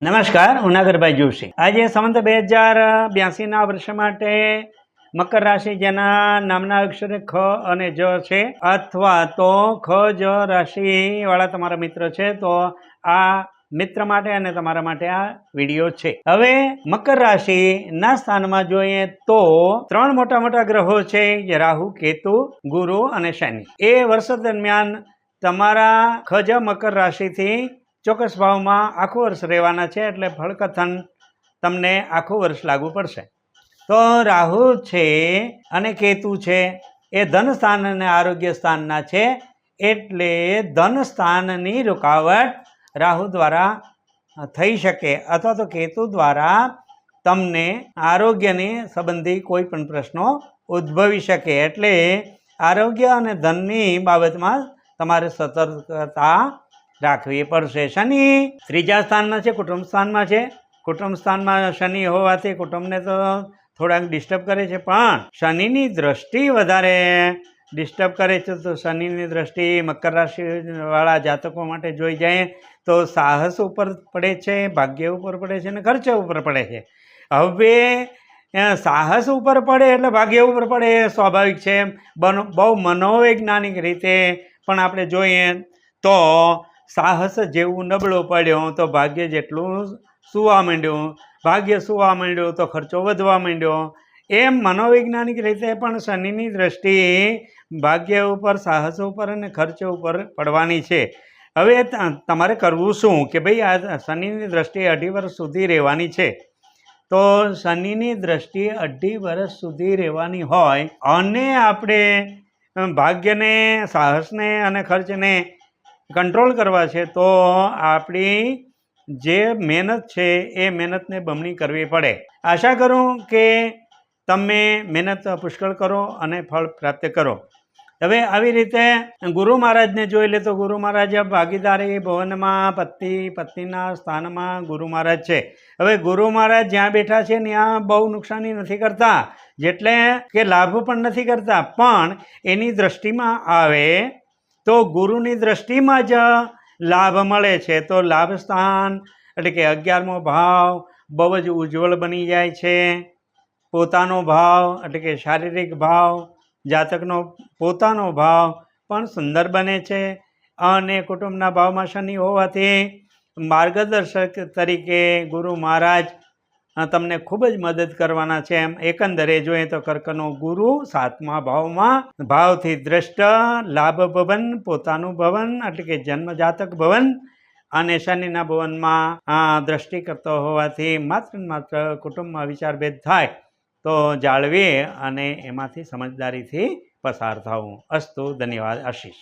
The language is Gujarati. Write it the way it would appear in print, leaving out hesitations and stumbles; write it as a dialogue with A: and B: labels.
A: નમસ્કાર, હું નાગરભાઈ જોશી। આજે સંવત 2082ના વર્ષ માટે મકર રાશિ જેના નામના અક્ષરે ખ અને જ છે, અથવા તો ખ જ રાશિ વાળા તમારા મિત્ર છે, તો આ મિત્ર માટે અને તમારા માટે આ વિડીયો છે। હવે મકર રાશિ ના સ્થાનમાં જોઈએ તો ત્રણ મોટા મોટા ગ્રહો છે, રાહુ, કેતુ, ગુરુ અને શનિ। એ વર્ષ દરમિયાન તમારા ખજ મકર રાશિથી ચોક્કસ ભાવમાં આખું વર્ષ રહેવાના છે, એટલે ફળકથન તમને આખું વર્ષ લાગુ પડશે। તો રાહુ છે અને કેતુ છે એ ધન સ્થાન અને આરોગ્ય સ્થાનના છે, એટલે ધન સ્થાનની રૂકાવટ રાહુ દ્વારા થઈ શકે અથવા તો કેતુ દ્વારા તમને આરોગ્યની સંબંધી કોઈ પણ પ્રશ્નો ઉદ્ભવી શકે, એટલે આરોગ્ય અને ધનની બાબતમાં તમારે સતર્કતા રાખવી પડશે। શનિ ત્રીજા સ્થાનમાં છે, કુટુંબ સ્થાનમાં છે। કુટુંબ સ્થાનમાં શનિ હોવાથી કુટુંબને તો થોડાક ડિસ્ટર્બ કરે છે, પણ શનિની દ્રષ્ટિ વધારે ડિસ્ટર્બ કરે છે। તો શનિની દ્રષ્ટિ મકર રાશિ વાળા જાતકો માટે જોઈ જાય તો સાહસ ઉપર પડે છે, ભાગ્ય ઉપર પડે છે અને ખર્ચ ઉપર પડે છે। હવે સાહસ ઉપર પડે એટલે ભાગ્ય ઉપર પડે એ સ્વાભાવિક છે, બહુ મનોવૈજ્ઞાનિક રીતે પણ આપણે જોઈએ તો સાહસ જેવું નબળું પડ્યું તો ભાગ્ય જેટલું સુવા માંડ્યું, ભાગ્ય સુવા માંડ્યું તો ખર્ચો વધવા માંડ્યો। એમ મનોવૈજ્ઞાનિક રીતે પણ શનિની દ્રષ્ટિ ભાગ્ય ઉપર, સાહસ ઉપર અને ખર્ચ ઉપર પડવાની છે। હવે તમારે કરવું શું કે ભાઈ આ શનિની દ્રષ્ટિ 2.5 વર્ષ સુધી રહેવાની છે, તો શનિની દ્રષ્ટિ 2.5 વર્ષ સુધી રહેવાની હોય અને આપણે ભાગ્યને, સાહસને અને ખર્ચને કંટ્રોલ કરવા છે, તો આપણી જે મહેનત છે એ મહેનતને બમણી કરવી પડે। આશા કરું કે તમે મહેનત પુષ્કળ કરો અને ફળ પ્રાપ્ત કરો। હવે આવી રીતે ગુરુ મહારાજને જોઈ લે તો ગુરુ મહારાજ ભાગીદારી ભવનમાં પત્નીના સ્થાનમાં ગુરુ મહારાજ છે। હવે ગુરુ મહારાજ જ્યાં બેઠા છે ત્યાં બહુ નુકસાની નથી કરતા, જેટલે કે લાભ પણ નથી કરતા, પણ એની દ્રષ્ટિમાં આવે તો ગુરુની દ્રષ્ટિમાં જ લાભ મળે છે। તો લાભ સ્થાન એટલે કે 11મો ભાવ બહુ જ ઉજ્જવળ બની જાય છે। પોતાનો ભાવ એટલે કે શારીરિક ભાવ, જાતકનો પોતાનો ભાવ પણ સુંદર બને છે, અને કુટુંબના ભાવમાં શનિ હોવાથી માર્ગદર્શક તરીકે ગુરુ મહારાજ તમને ખૂબ જ મદદ કરવાના છે। એમ એકંદરે જોઈએ તો કર્કનો ગુરુ 7મા ભાવમાં ભાવથી દ્રષ્ટ, લાભ ભવન, પોતાનું ભવન એટલે કે જન્મ જાતક ભવન અને શનિના ભવનમાં દ્રષ્ટિ કરતો હોવાથી માત્ર કુટુંબમાં વિચારભેદ થાય તો જાળવી અને એમાંથી સમજદારીથી પસાર થવું। અસ્તુ, ધન્યવાદ, આશીષ।